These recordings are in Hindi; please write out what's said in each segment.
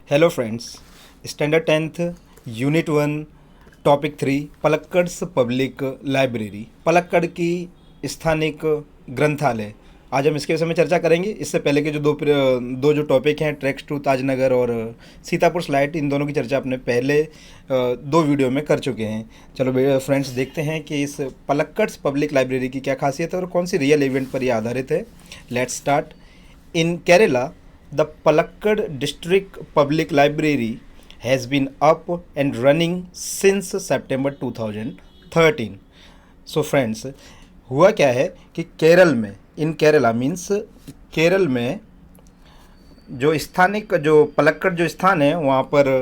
Hello friends, standard 10th unit 1 topic 3 Palakkad's public library, Palakkad की स्थानिक ग्रंथालय। आज हम इसके विषय में चर्चा करेंगे। इससे पहले के जो दो जो टॉपिक हैं, ट्रैक्स टू ताजनगर और सीतापुर स्लाइड, इन दोनों की चर्चा अपने पहले दो वीडियो में कर चुके हैं। चलो फ्रेंड्स, देखते हैं कि इस पलक्कड्स पब्लिक लाइब्रेरी की क्या खासियत है और कौन सी रियल इवेंट पर यह आधारित है। Let's start. In Kerala, the Palakkad District Public Library has been up and running since September 2013. So friends, हुआ क्या है कि केरल में, इन केरला मीन्स केरल में जो स्थानिक जो पलक्कड़ जो स्थान है वहाँ पर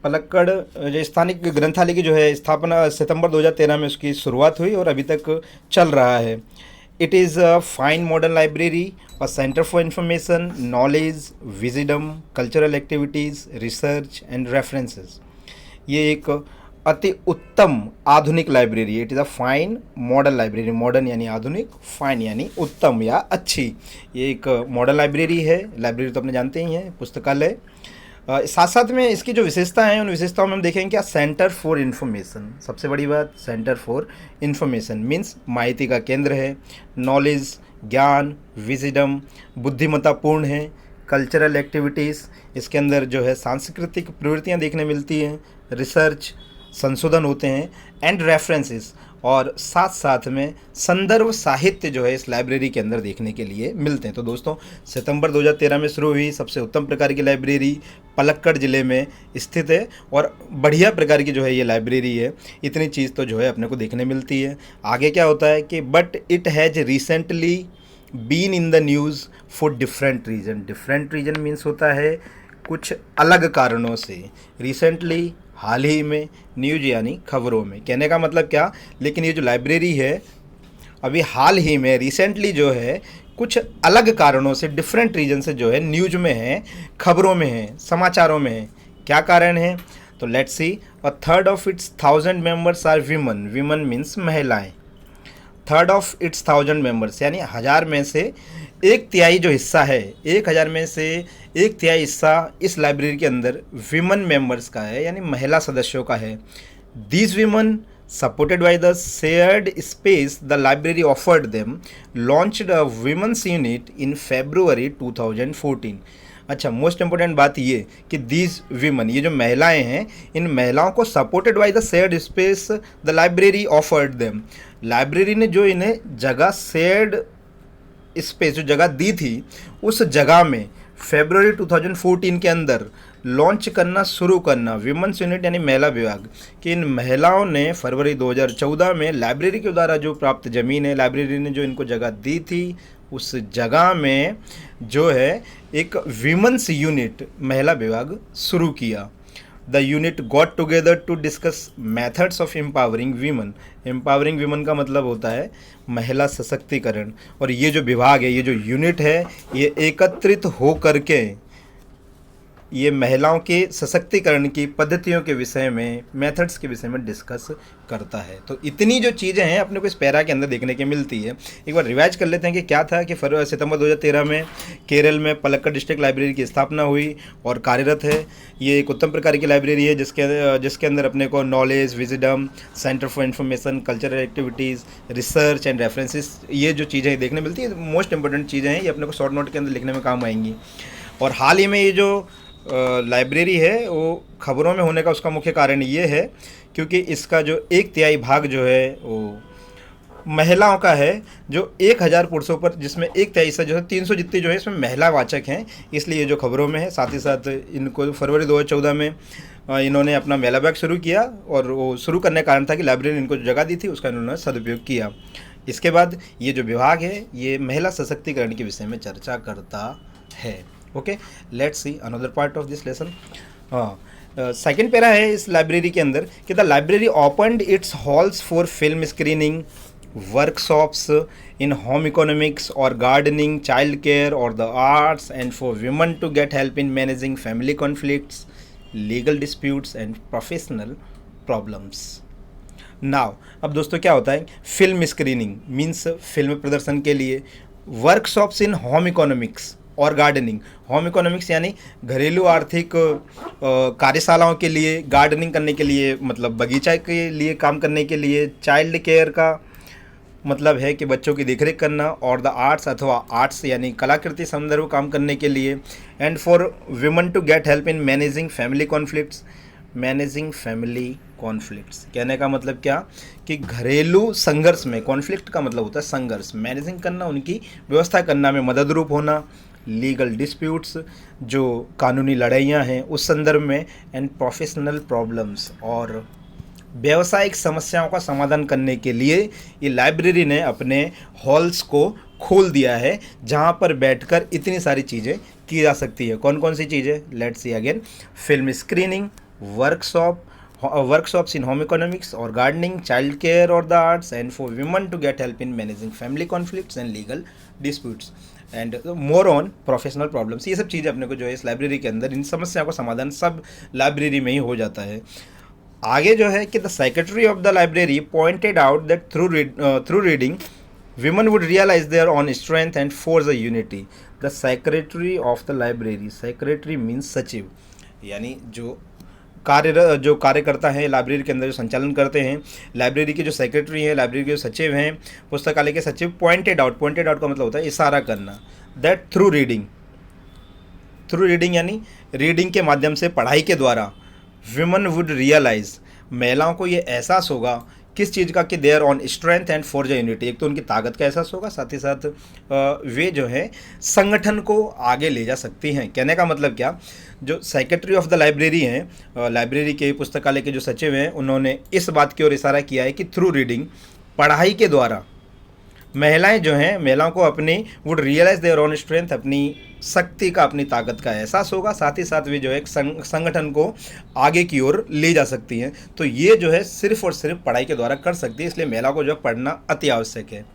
पलक्कड़ जो स्थानिक ग्रंथालय की जो है स्थापना सितंबर 2013 में उसकी शुरुआत हुई और अभी तक चल रहा है। It is a fine modern library, a center for information, knowledge, wisdom, cultural activities, research and references. ये एक अति उत्तम आधुनिक लाइब्रेरी है। It is a fine modern library. Modern यानी आधुनिक, फाइन यानी उत्तम या अच्छी। ये एक मॉडर्न लाइब्रेरी है। लाइब्रेरी तो अपने जानते ही हैं, पुस्तकालय। साथ साथ में इसकी जो विशेषता हैं उन विशेषताओं में हम देखेंगे क्या, सेंटर फॉर इन्फॉर्मेशन। सबसे बड़ी बात, सेंटर फॉर इन्फॉर्मेशन मीन्स माहिती का केंद्र है। नॉलेज, ज्ञान, विजडम, बुद्धिमत्तापूर्ण है। कल्चरल एक्टिविटीज़, इसके अंदर जो है सांस्कृतिक प्रवृत्तियाँ देखने मिलती हैं। रिसर्च, संशोधन होते हैं। एंड रेफरेंसेस, और साथ साथ में संदर्भ साहित्य जो है इस लाइब्रेरी के अंदर देखने के लिए मिलते हैं। तो दोस्तों, सितंबर 2013 में शुरू हुई सबसे उत्तम प्रकार की लाइब्रेरी पलक्कड़ ज़िले में स्थित है और बढ़िया प्रकार की जो है ये लाइब्रेरी है। इतनी चीज़ तो जो है अपने को देखने मिलती है। आगे क्या होता है कि but it has recently been in the news for different reason. Different reason means होता है कुछ अलग कारणों से। रिसेंटली, हाल ही में, न्यूज यानी खबरों में। कहने का मतलब क्या, लेकिन ये जो लाइब्रेरी है अभी हाल ही में, रिसेंटली जो है कुछ अलग कारणों से, डिफरेंट रीजन से जो है न्यूज में है, खबरों में है, समाचारों में है। क्या कारण है? तो let's see. A third of its 1000 members are women. Women means महिलाएं। थर्ड ऑफ इट्स 1000 मेंबर्स यानी 1000 में से एक तिहाई जो हिस्सा है, 1000 में से एक तिहाई हिस्सा इस लाइब्रेरी के अंदर विमन मेंबर्स का है, यानी महिला सदस्यों का है। These women, supported by the shared space the library offered them, launched a women's unit in February 2014। अच्छा, मोस्ट इंपॉर्टेंट बात ये कि दीज वीमन, ये जो महिलाएं हैं, इन महिलाओं को supported by the shared space the library offered them. Library ने जो इन्हें जगह, शेयर्ड स्पेस जो जगह दी थी, उस जगह में February 2014 के अंदर लॉन्च करना, शुरू करना विमेंस यूनिट यानी महिला विभाग, कि इन महिलाओं ने फरवरी 2014 में लाइब्रेरी के द्वारा जो प्राप्त ज़मीन है, लाइब्रेरी ने जो इनको जगह दी थी, उस जगह में जो है एक विमेंस यूनिट, महिला विभाग शुरू किया। The unit got together to discuss methods of empowering women. Empowering women का मतलब होता है महिला सशक्तिकरण। और ये जो विभाग है, ये जो यूनिट है, ये एकत्रित हो करके ये महिलाओं के सशक्तिकरण की पद्धतियों के विषय में, मेथड्स के विषय में डिस्कस करता है। तो इतनी जो चीज़ें हैं अपने को इस पैरा के अंदर देखने के मिलती है। एक बार रिवाइज कर लेते हैं कि क्या था कि सितंबर 2013 में केरल में पलक्कड़ डिस्ट्रिक्ट लाइब्रेरी की स्थापना हुई और कार्यरत है। ये एक उत्तम प्रकार की लाइब्रेरी है जिसके अंदर अपने को knowledge, wisdom, centre for information, cultural activities, research and references, ये जो चीज़ें देखने मिलती है, मोस्ट इंपॉर्टेंट चीज़ें हैं, ये अपने को शॉर्ट नोट के अंदर लिखने में काम आएंगी। और हाल ही में ये जो लाइब्रेरी है वो खबरों में होने का उसका मुख्य कारण ये है क्योंकि इसका जो एक तिहाई भाग जो है वो महिलाओं का है, जो 1000 पुरुषों पर, जिसमें एक तिहाई हिस्सा जो है 300 जितनी जो है इसमें महिला वाचक हैं, इसलिए ये जो खबरों में है। साथ ही साथ इनको फरवरी 2014 में इन्होंने अपना महिला विभाग शुरू किया और वो शुरू करने का कारण था कि लाइब्रेरी ने इनको जो जगह दी थी उसका इन्होंने सदुपयोग किया। इसके बाद ये जो विभाग है ये महिला सशक्तिकरण के विषय में चर्चा करता है। Okay, let's see another part of this lesson. Second para है इस लाइब्रेरी के अंदर कि the library opened its halls for film screening, workshops in home economics और गार्डनिंग, चाइल्ड केयर और the arts, and for women to get help in managing family conflicts, legal disputes and professional problems. Now, अब दोस्तों क्या होता है, फिल्म स्क्रीनिंग मीन्स फिल्म प्रदर्शन के लिए, वर्कशॉप्स इन होम इकोनॉमिक्स और गार्डनिंग। होम इकोनॉमिक्स यानी घरेलू आर्थिक कार्यशालाओं के लिए, गार्डनिंग करने के लिए मतलब बगीचा के लिए काम करने के लिए, चाइल्ड केयर का मतलब है कि बच्चों की देखरेख करना, और द आर्ट्स अथवा आर्ट्स यानी कलाकृति संदर्भ काम करने के लिए, and for women to get help in managing family conflicts. Managing family conflicts कहने का मतलब क्या कि घरेलू संघर्ष में, कॉन्फ्लिक्ट का मतलब होता है संघर्ष, मैनेजिंग करना, उनकी व्यवस्था करना में मदद रूप होना। लीगल डिस्प्यूट्स जो कानूनी लड़ाइयाँ हैं उस संदर्भ में, एंड प्रोफेशनल प्रॉब्लम्स और व्यावसायिक समस्याओं का समाधान करने के लिए ये लाइब्रेरी ने अपने हॉल्स को खोल दिया है, जहाँ पर बैठकर इतनी सारी चीज़ें की जा सकती है। कौन कौन सी चीज़ें? Let's see again. Film screening, workshops in home economics और गार्डनिंग, चाइल्ड केयर और the arts, and for women to get help in managing family conflicts and legal disputes, and more on professional problems. ये सब चीज़ें अपने को जो है इस लाइब्रेरी के अंदर, इन समस्याओं का समाधान सब लाइब्रेरी में ही हो जाता है। आगे जो है कि the secretary of the library pointed out that through reading women would realize their own strength and forge a unity. The secretary of the library, secretary means सचिव, यानी जो कार्यकर्ता हैं लाइब्रेरी के अंदर, जो संचालन करते हैं, लाइब्रेरी के जो सेक्रेटरी हैं, लाइब्रेरी के जो सचिव हैं, पुस्तकालय के सचिव, पॉइंटेड आउट का मतलब होता है इशारा करना, दैट थ्रू रीडिंग यानी रीडिंग के माध्यम से, पढ़ाई के द्वारा, विमेन वुड रियलाइज, महिलाओं को ये एहसास होगा किस चीज़ का, कि their own strength and forge unity. एक तो उनकी ताकत का एहसास होगा, साथ ही साथ वे जो है संगठन को आगे ले जा सकती हैं। कहने का मतलब क्या, जो सेक्रेटरी ऑफ द लाइब्रेरी हैं, लाइब्रेरी के, पुस्तकालय के जो सचिव हैं, उन्होंने इस बात की ओर इशारा किया है कि थ्रू रीडिंग, पढ़ाई के द्वारा, महिलाएं जो हैं, महिलाओं को अपनी would realise their own strength, अपनी शक्ति का, अपनी ताकत का एहसास होगा, साथ ही साथ वे जो है एक संगठन को आगे की ओर ले जा सकती हैं। तो ये जो है सिर्फ और सिर्फ पढ़ाई के द्वारा कर सकती है, इसलिए महिला को जो है पढ़ना अति आवश्यक है।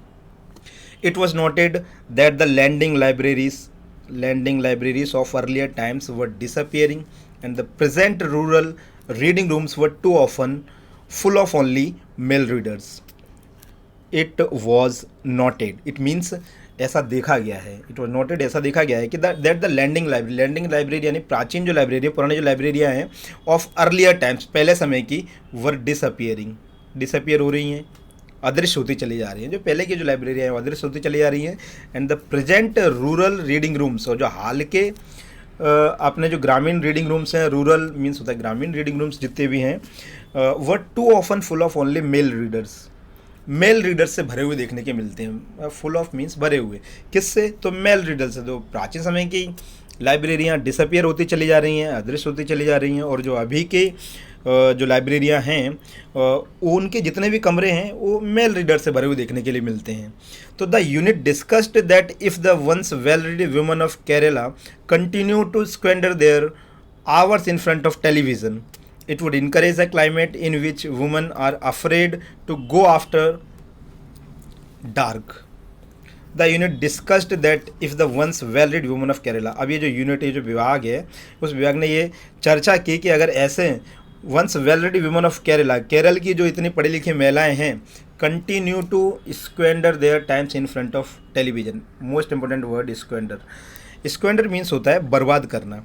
It was noted that the lending libraries of earlier times were disappearing and the present rural reading rooms were too often full of only male readers. It was noted, it means ऐसा देखा गया है, इट वॉज नोटेड ऐसा देखा गया है कि दैट द लैंडिंग लाइब्रेरी यानी प्राचीन जो लाइब्रेरी है, पुरानी जो लाइब्रेरियाँ हैं, ऑफ अर्लियर टाइम्स, पहले समय की, वर डिसअपियर हो रही हैं, अदृश्य होती चली जा रही हैं। जो पहले की जो लाइब्रेरियाँ हैं वो अदृश्य होती चली जा रही हैं। And the present rural reading rooms, और जो हाल के अपने जो ग्रामीण रीडिंग रूम्स हैं, रूरल मीन्स होता है ग्रामीण रीडिंग रूम्स जितने भी हैं, were too often full of only male readers से भरे हुए देखने के मिलते हैं। फुल ऑफ मीन्स भरे हुए, किससे? तो मेल रीडर से। तो प्राचीन समय की लाइब्रेरियाँ डिसअपियर होती चली जा रही हैं, अदृश्य होती चली जा रही हैं, और जो अभी के जो लाइब्रेरियाँ हैं उनके जितने भी कमरे हैं वो मेल रीडर से भरे हुए देखने के लिए मिलते हैं। तो the unit discussed that if the once well ready women of Kerala continue to squander their hours in front of television, it would encourage a climate in which women are afraid to go after dark. The unit discussed that if the once well-read women of Kerala, अब ये जो यूनिट, ये जो विभाग है, उस विभाग ने ये चर्चा की कि अगर ऐसे once well-read women of Kerala, Kerala की जो इतनी पढ़ी लिखी महिलाएं हैं, continue to squander their times in front of television, most important word squander means होता है बर्बाद करना।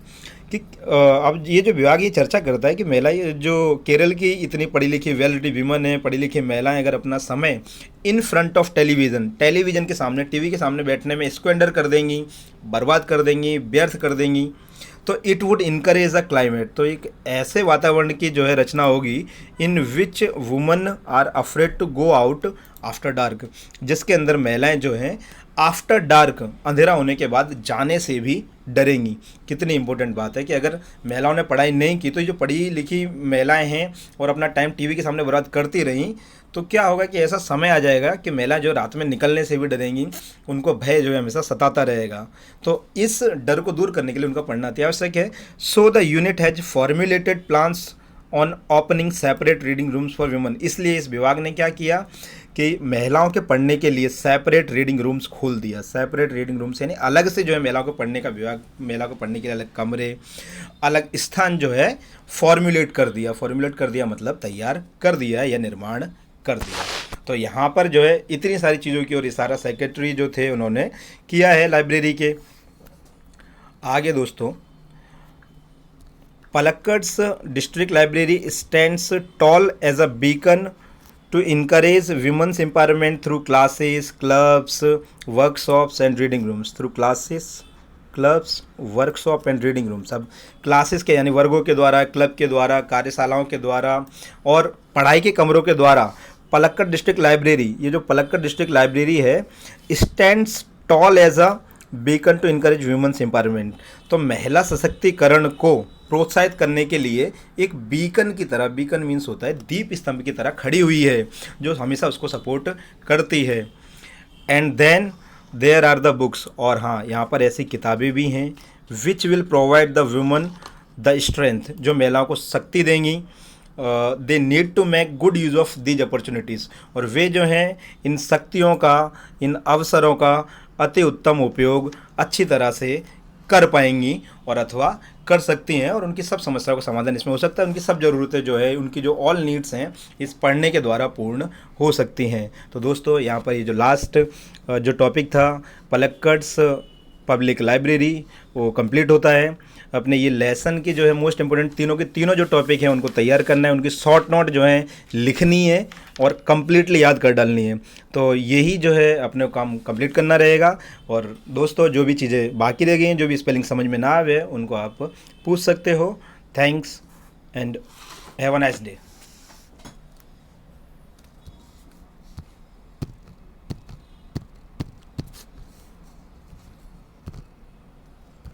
कि अब ये जो विभाग ये चर्चा करता है कि महिलाएं जो केरल की इतनी पढ़ी लिखी वेल रेडी वीमन है, पढ़ी लिखी महिलाएं अगर अपना समय इन फ्रंट ऑफ टेलीविज़न के सामने, टीवी के सामने बैठने में स्क्वेंडर कर देंगी, बर्बाद कर देंगी, व्यर्थ कर देंगी, तो it would encourage a climate, तो एक ऐसे वातावरण की जो है रचना होगी, in which women are afraid to go out after dark, जिसके अंदर महिलाएं जो हैं आफ्टर डार्क, अंधेरा होने के बाद जाने से भी डरेंगी। कितनी इंपॉर्टेंट बात है कि अगर महिलाओं ने पढ़ाई नहीं की, तो जो पढ़ी लिखी महिलाएं हैं और अपना टाइम टीवी के सामने बर्बाद करती रहीं, तो क्या होगा कि ऐसा समय आ जाएगा कि महिला जो रात में निकलने से भी डरेंगी, उनको भय जो है हमेशा सताता रहेगा। तो इस डर को दूर करने के लिए उनका पढ़ना अति आवश्यक है। So the unit has formulated plans on opening separate reading rooms for women. इसलिए इस विभाग ने क्या किया कि महिलाओं के पढ़ने के लिए सेपरेट रीडिंग रूम्स खोल दिया। सेपरेट रीडिंग रूम्स यानी अलग से जो है महिलाओं को पढ़ने का विभाग, महिला को पढ़ने के लिए अलग कमरे, अलग स्थान जो है फॉर्मुलेट कर दिया। फॉर्मुलेट कर दिया मतलब तैयार कर दिया या निर्माण कर दिया। तो यहाँ पर जो है इतनी सारी चीज़ों की ओर इशारा सेक्रेटरी जो थे उन्होंने किया है लाइब्रेरी के। आगे दोस्तों, पलक्कड's district library stands tall as a beacon to encourage women's empowerment through classes, clubs, workshops and reading rooms. Through classes, clubs, workshop and reading rooms. अब क्लासेस के यानी वर्गों के द्वारा, क्लब के द्वारा, कार्यशालाओं के द्वारा और पढ़ाई के कमरों के द्वारा पलक्कड़ डिस्ट्रिक्ट लाइब्रेरी, ये जो पलक्कड़ डिस्ट्रिक्ट लाइब्रेरी है, stands tall as a beacon to encourage women's empowerment. तो महिला सशक्तिकरण को प्रोत्साहित करने के लिए एक बीकन की तरह, बीकन मीन्स होता है दीप स्तंभ की तरह खड़ी हुई है, जो हमेशा उसको सपोर्ट करती है। And then there are the books, और हाँ यहाँ पर ऐसी किताबें भी हैं which will provide the woman the strength, जो महिलाओं को शक्ति देंगी। They need to make good use of these opportunities, और वे जो हैं इन शक्तियों का, इन अवसरों का अति उत्तम उपयोग अच्छी तरह से कर पाएंगी और अथवा कर सकती हैं, और उनकी सब समस्याओं का समाधान इसमें हो सकता है। उनकी सब ज़रूरतें जो है, उनकी जो ऑल नीड्स हैं, इस पढ़ने के द्वारा पूर्ण हो सकती हैं। तो दोस्तों यहाँ पर ये जो लास्ट जो टॉपिक था पलक्कड's पब्लिक लाइब्रेरी, वो कंप्लीट होता है। अपने ये लेसन की जो है मोस्ट इंपोर्टेंट तीनों जो टॉपिक हैं उनको तैयार करना है, उनकी शॉर्ट नोट जो है लिखनी है और कंप्लीटली याद कर डालनी है। तो यही जो है अपने काम कंप्लीट करना रहेगा। और दोस्तों जो भी चीज़ें बाकी रह गई हैं, जो भी स्पेलिंग समझ में ना आवे, उनको आप पूछ सकते हो। Thanks and have a nice day.